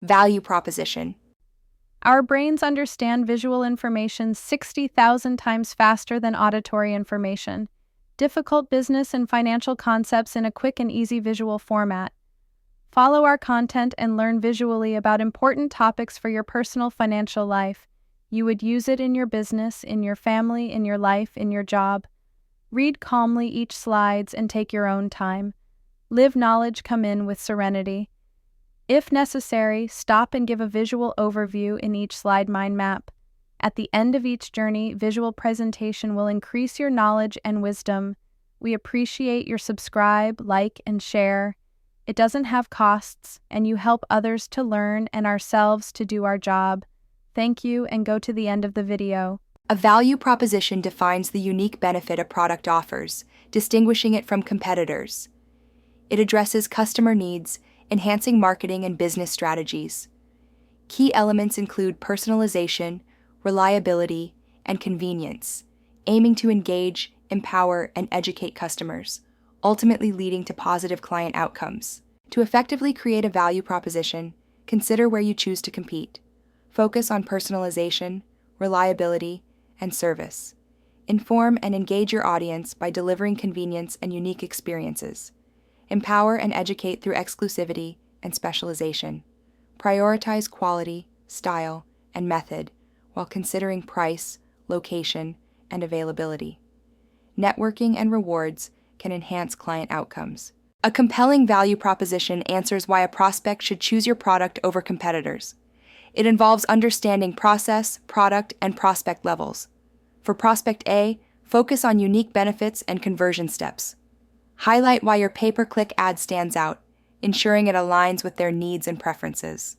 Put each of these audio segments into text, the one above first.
Value proposition. Our brains understand visual information 60,000 times faster than auditory information. Difficult business and financial concepts in a quick and easy visual format. Follow our content and learn visually about important topics for your personal financial life. You would use it in your business, in your family, in your life, in your job. Read calmly each slides and take your own time. Live knowledge come in with serenity. If necessary, stop and give a visual overview in each slide mind map. At the end of each journey, visual presentation will increase your knowledge and wisdom. We appreciate your subscribe, like, and share. It doesn't have costs, and you help others to learn and ourselves to do our job. Thank you, and go to the end of the video. A value proposition defines the unique benefit a product offers, distinguishing it from competitors. It addresses customer needs, enhancing marketing and business strategies. Key elements include personalization, reliability, and convenience, aiming to engage, empower, and educate customers, ultimately leading to positive client outcomes. To effectively create a value proposition, consider where you choose to compete. Focus on personalization, reliability, and service. Inform and engage your audience by delivering convenience and unique experiences. Empower and educate through exclusivity and specialization. Prioritize quality, style, and method while considering price, location, and availability. Networking and rewards can enhance client outcomes. A compelling value proposition answers why a prospect should choose your product over competitors. It involves understanding process, product, and prospect levels. For Prospect A, focus on unique benefits and conversion steps. Highlight why your pay-per-click ad stands out, ensuring it aligns with their needs and preferences.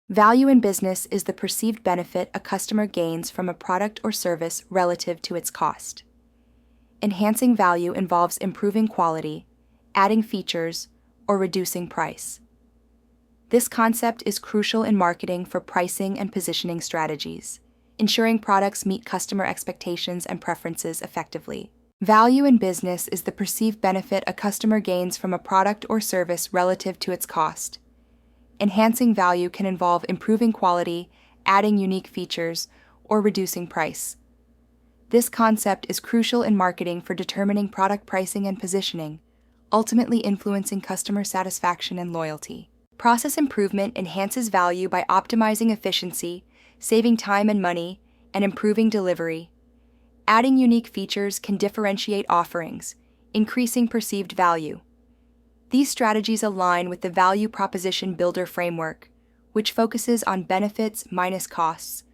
Value in business is the perceived benefit a customer gains from a product or service relative to its cost. Enhancing value involves improving quality, adding features, or reducing price. This concept is crucial in marketing for pricing and positioning strategies, ensuring products meet customer expectations and preferences effectively. Value in business is the perceived benefit a customer gains from a product or service relative to its cost. Enhancing value can involve improving quality, adding unique features, or reducing price. This concept is crucial in marketing for determining product pricing and positioning, ultimately influencing customer satisfaction and loyalty. Process improvement enhances value by optimizing efficiency, saving time and money, and improving delivery. Adding unique features can differentiate offerings, increasing perceived value. These strategies align with the Value Proposition Builder framework, which focuses on benefits minus costs,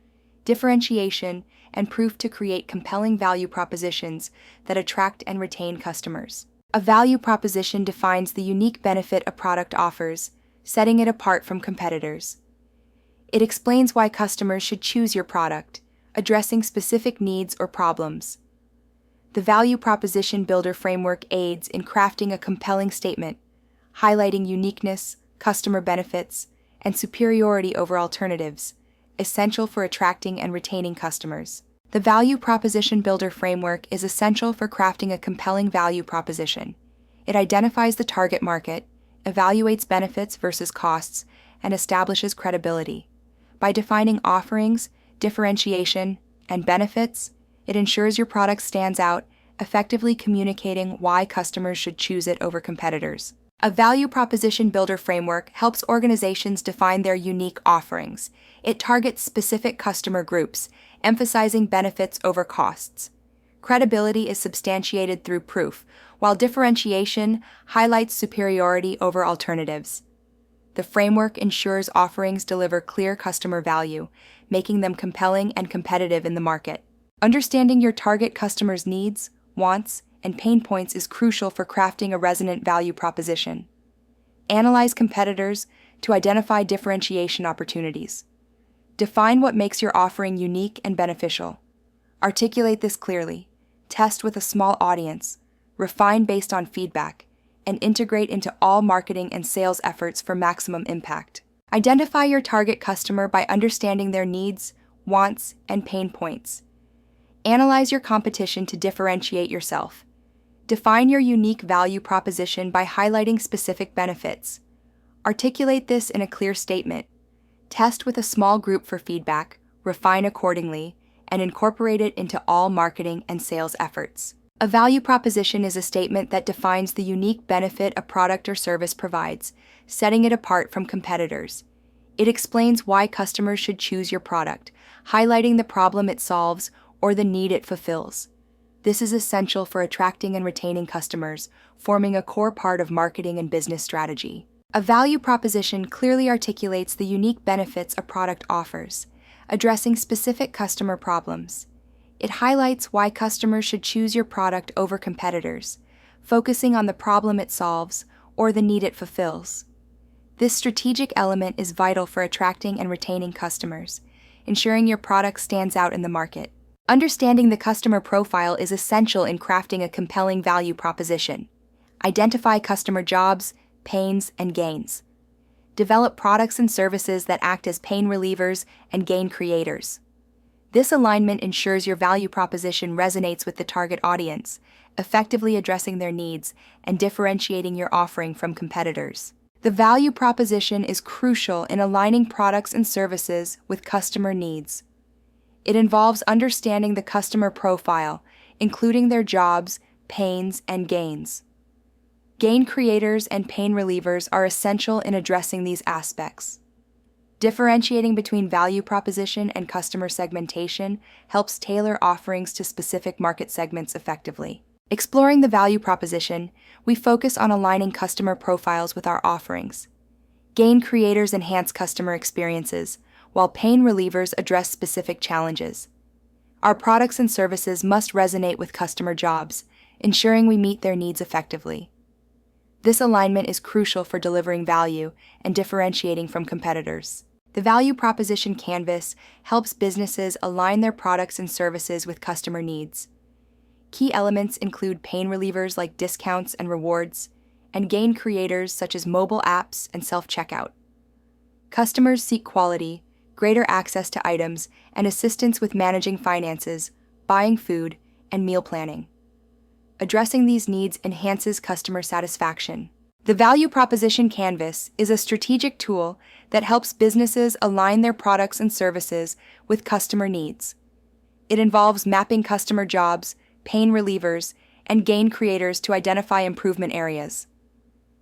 differentiation, and proof to create compelling value propositions that attract and retain customers. A value proposition defines the unique benefit a product offers, setting it apart from competitors. It explains why customers should choose your product, addressing specific needs or problems. The Value Proposition Builder framework aids in crafting a compelling statement, highlighting uniqueness, customer benefits, and superiority over alternatives, essential for attracting and retaining customers. The Value Proposition Builder framework is essential for crafting a compelling value proposition. It identifies the target market, evaluates benefits versus costs, and establishes credibility. By defining offerings, differentiation, and benefits, it ensures your product stands out, effectively communicating why customers should choose it over competitors. A Value Proposition Builder framework helps organizations define their unique offerings. It targets specific customer groups, emphasizing benefits over costs. Credibility is substantiated through proof, while differentiation highlights superiority over alternatives. The framework ensures offerings deliver clear customer value, making them compelling and competitive in the market. Understanding your target customers' needs, wants, and pain points is crucial for crafting a resonant value proposition. Analyze competitors to identify differentiation opportunities. Define what makes your offering unique and beneficial. Articulate this clearly. Test with a small audience. Refine based on feedback, and integrate into all marketing and sales efforts for maximum impact. Identify your target customer by understanding their needs, wants, and pain points. Analyze your competition to differentiate yourself. Define your unique value proposition by highlighting specific benefits. Articulate this in a clear statement. Test with a small group for feedback, refine accordingly, and incorporate it into all marketing and sales efforts. A value proposition is a statement that defines the unique benefit a product or service provides, setting it apart from competitors. It explains why customers should choose your product, highlighting the problem it solves or the need it fulfills. This is essential for attracting and retaining customers, forming a core part of marketing and business strategy. A value proposition clearly articulates the unique benefits a product offers, addressing specific customer problems. It highlights why customers should choose your product over competitors, focusing on the problem it solves or the need it fulfills. This strategic element is vital for attracting and retaining customers, ensuring your product stands out in the market. Understanding the customer profile is essential in crafting a compelling value proposition. Identify customer jobs, pains, and gains. Develop products and services that act as pain relievers and gain creators. This alignment ensures your value proposition resonates with the target audience, effectively addressing their needs and differentiating your offering from competitors. The value proposition is crucial in aligning products and services with customer needs. It involves understanding the customer profile, including their jobs, pains, and gains. Gain creators and pain relievers are essential in addressing these aspects. Differentiating between value proposition and customer segmentation helps tailor offerings to specific market segments effectively. Exploring the value proposition, we focus on aligning customer profiles with our offerings. Gain creators enhance customer experiences, while pain relievers address specific challenges. Our products and services must resonate with customer jobs, ensuring we meet their needs effectively. This alignment is crucial for delivering value and differentiating from competitors. The value proposition canvas helps businesses align their products and services with customer needs. Key elements include pain relievers like discounts and rewards, and gain creators such as mobile apps and self-checkout. Customers seek quality, greater access to items, and assistance with managing finances, buying food, and meal planning. Addressing these needs enhances customer satisfaction. The value proposition canvas is a strategic tool that helps businesses align their products and services with customer needs. It involves mapping customer jobs, pain relievers, and gain creators to identify improvement areas.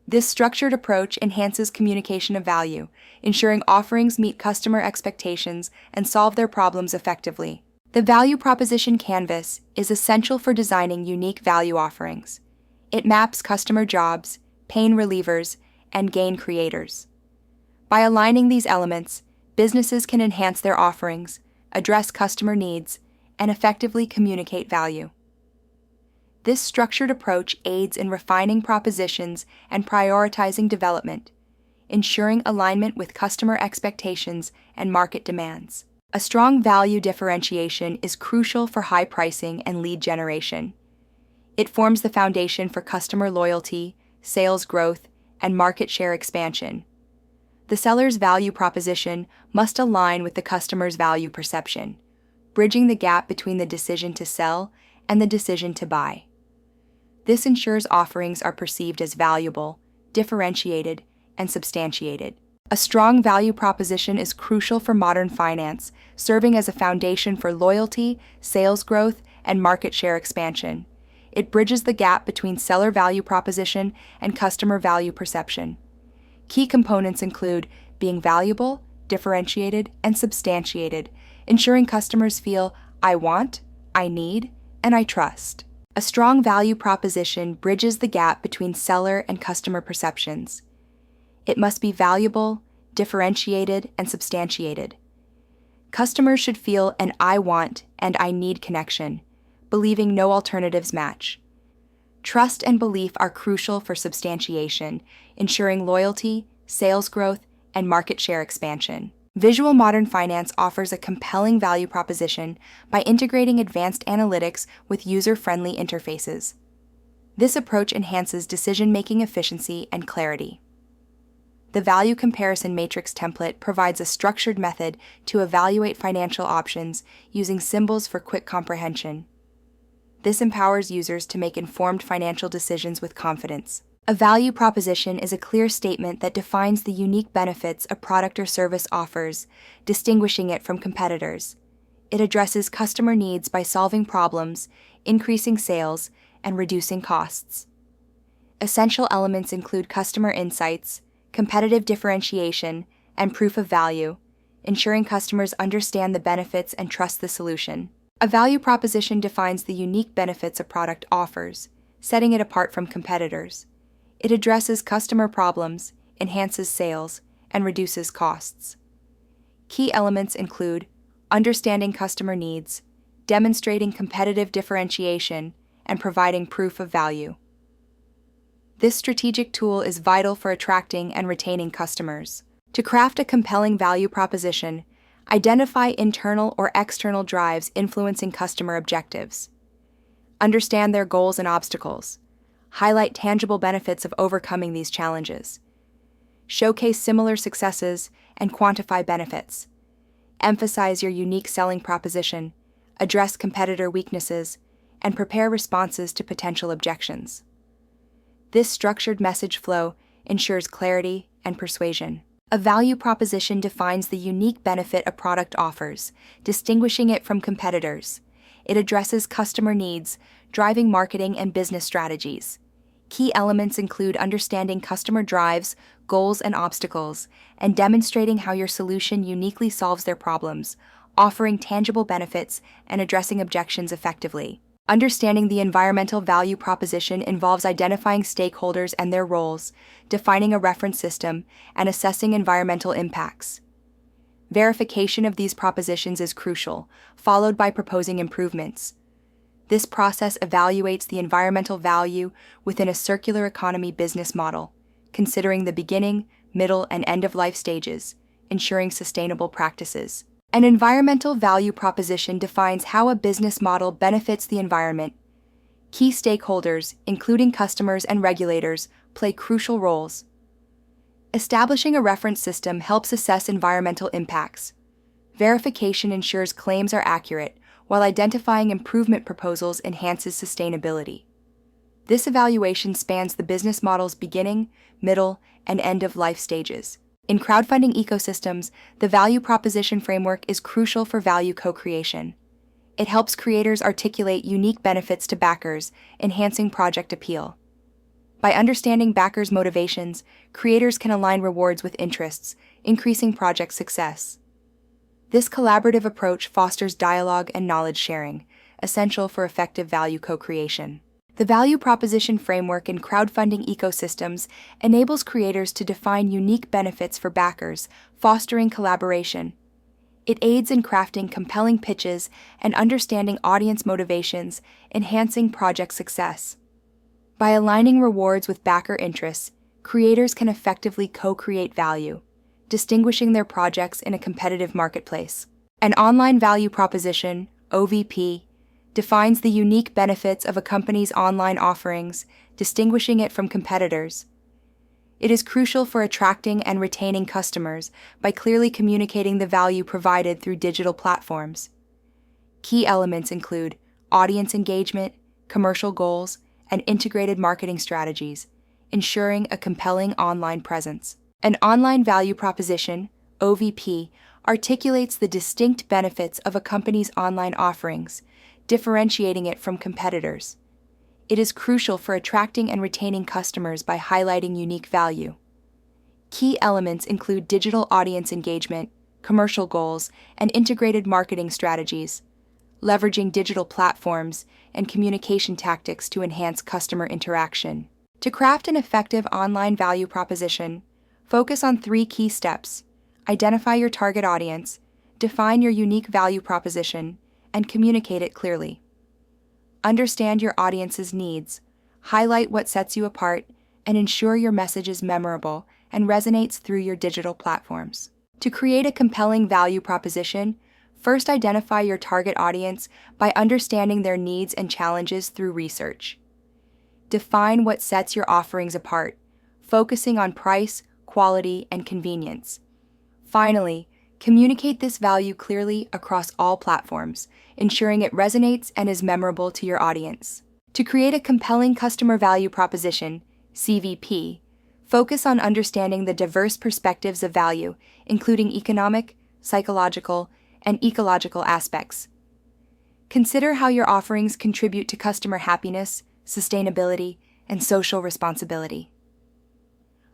This structured approach enhances communication of value, ensuring offerings meet customer expectations and solve their problems effectively. The value proposition canvas is essential for designing unique value offerings. It maps customer jobs, pain relievers, and gain creators. By aligning these elements, businesses can enhance their offerings, address customer needs, and effectively communicate value. This structured approach aids in refining propositions and prioritizing development, ensuring alignment with customer expectations and market demands. A strong value differentiation is crucial for high pricing and lead generation. It forms the foundation for customer loyalty, sales growth, and market share expansion. The seller's value proposition must align with the customer's value perception, bridging the gap between the decision to sell and the decision to buy. This ensures offerings are perceived as valuable, differentiated, and substantiated. A strong value proposition is crucial for modern finance, serving as a foundation for loyalty, sales growth, and market share expansion. It bridges the gap between seller value proposition and customer value perception. Key components include being valuable, differentiated, and substantiated, ensuring customers feel, "I want, I need, and I trust." A strong value proposition bridges the gap between seller and customer perceptions. It must be valuable, differentiated, and substantiated. Customers should feel an "I want" and "I need" connection, believing no alternatives match. Trust and belief are crucial for substantiation, ensuring loyalty, sales growth, and market share expansion. Visual Modern Finance offers a compelling value proposition by integrating advanced analytics with user-friendly interfaces. This approach enhances decision-making efficiency and clarity. The Value Comparison Matrix template provides a structured method to evaluate financial options using symbols for quick comprehension. This empowers users to make informed financial decisions with confidence. A value proposition is a clear statement that defines the unique benefits a product or service offers, distinguishing it from competitors. It addresses customer needs by solving problems, increasing sales, and reducing costs. Essential elements include customer insights, competitive differentiation, and proof of value, ensuring customers understand the benefits and trust the solution. A value proposition defines the unique benefits a product offers, setting it apart from competitors. It addresses customer problems, enhances sales, and reduces costs. Key elements include understanding customer needs, demonstrating competitive differentiation, and providing proof of value. This strategic tool is vital for attracting and retaining customers. To craft a compelling value proposition, identify internal or external drives influencing customer objectives. Understand their goals and obstacles. Highlight tangible benefits of overcoming these challenges. Showcase similar successes and quantify benefits. Emphasize your unique selling proposition, address competitor weaknesses, and prepare responses to potential objections. This structured message flow ensures clarity and persuasion. A value proposition defines the unique benefit a product offers, distinguishing it from competitors. It addresses customer needs, driving marketing and business strategies. Key elements include understanding customer drives, goals, and obstacles, and demonstrating how your solution uniquely solves their problems, offering tangible benefits and addressing objections effectively. Understanding the environmental value proposition involves identifying stakeholders and their roles, defining a reference system, and assessing environmental impacts. Verification of these propositions is crucial, followed by proposing improvements. This process evaluates the environmental value within a circular economy business model, considering the beginning, middle, and end-of-life stages, ensuring sustainable practices. An environmental value proposition defines how a business model benefits the environment. Key stakeholders, including customers and regulators, play crucial roles. Establishing a reference system helps assess environmental impacts. Verification ensures claims are accurate, while identifying improvement proposals enhances sustainability. This evaluation spans the business model's beginning, middle, and end-of-life stages. In crowdfunding ecosystems, the value proposition framework is crucial for value co-creation. It helps creators articulate unique benefits to backers, enhancing project appeal. By understanding backers' motivations, creators can align rewards with interests, increasing project success. This collaborative approach fosters dialogue and knowledge sharing, essential for effective value co-creation. The value proposition framework in crowdfunding ecosystems enables creators to define unique benefits for backers, fostering collaboration. It aids in crafting compelling pitches and understanding audience motivations, enhancing project success. By aligning rewards with backer interests, creators can effectively co-create value, distinguishing their projects in a competitive marketplace. An online value proposition, OVP, defines the unique benefits of a company's online offerings, distinguishing it from competitors. It is crucial for attracting and retaining customers by clearly communicating the value provided through digital platforms. Key elements include audience engagement, commercial goals, and integrated marketing strategies, ensuring a compelling online presence. An online value proposition, OVP, articulates the distinct benefits of a company's online offerings, differentiating it from competitors. It is crucial for attracting and retaining customers by highlighting unique value. Key elements include digital audience engagement, commercial goals, and integrated marketing strategies, leveraging digital platforms and communication tactics to enhance customer interaction. To craft an effective online value proposition, focus on 3 key steps: identify your target audience, define your unique value proposition, and communicate it clearly. Understand your audience's needs, highlight what sets you apart, and ensure your message is memorable and resonates through your digital platforms. To create a compelling value proposition, first identify your target audience by understanding their needs and challenges through research. Define what sets your offerings apart, focusing on price, quality, and convenience. Finally, Communicate this value clearly across all platforms, ensuring it resonates and is memorable to your audience. To create a compelling customer value proposition, CVP, focus on understanding the diverse perspectives of value, including economic, psychological, and ecological aspects. Consider how your offerings contribute to customer happiness, sustainability, and social responsibility.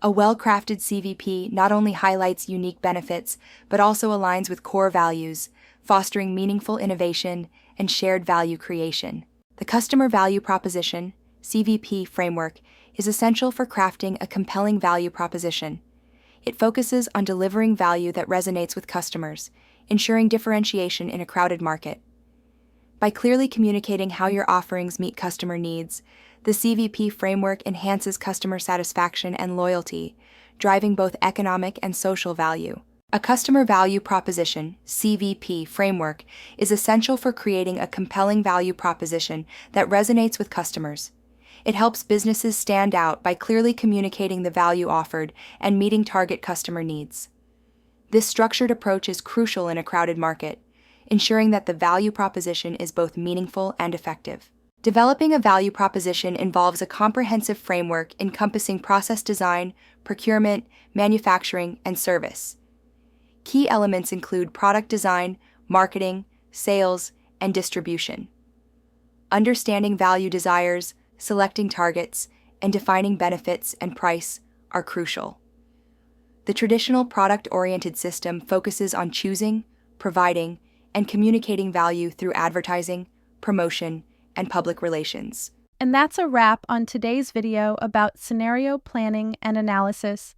A well-crafted CVP not only highlights unique benefits, but also aligns with core values, fostering meaningful innovation and shared value creation. The Customer Value Proposition, CVP framework, is essential for crafting a compelling value proposition. It focuses on delivering value that resonates with customers, ensuring differentiation in a crowded market. By clearly communicating how your offerings meet customer needs, the CVP framework enhances customer satisfaction and loyalty, driving both economic and social value. A Customer Value Proposition, CVP framework, is essential for creating a compelling value proposition that resonates with customers. It helps businesses stand out by clearly communicating the value offered and meeting target customer needs. This structured approach is crucial in a crowded market, ensuring that the value proposition is both meaningful and effective. Developing a value proposition involves a comprehensive framework encompassing process design, procurement, manufacturing, and service. Key elements include product design, marketing, sales, and distribution. Understanding value desires, selecting targets, and defining benefits and price are crucial. The traditional product-oriented system focuses on choosing, providing, and communicating value through advertising, promotion, and public relations. And that's a wrap on today's video about scenario planning and analysis.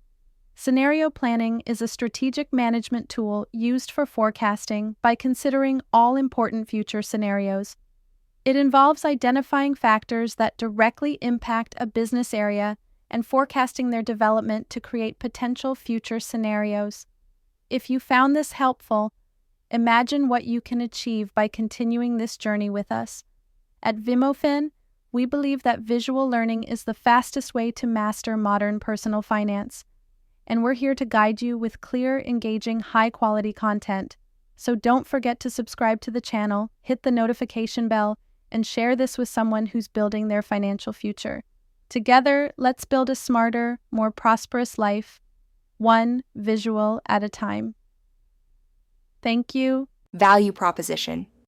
Scenario planning is a strategic management tool used for forecasting by considering all important future scenarios. It involves identifying factors that directly impact a business area and forecasting their development to create potential future scenarios. If you found this helpful, imagine what you can achieve by continuing this journey with us. At Vimofin, we believe that visual learning is the fastest way to master modern personal finance, and we're here to guide you with clear, engaging, high-quality content. So don't forget to subscribe to the channel, hit the notification bell, and share this with someone who's building their financial future. Together, let's build a smarter, more prosperous life, one visual at a time. Thank you. Value proposition.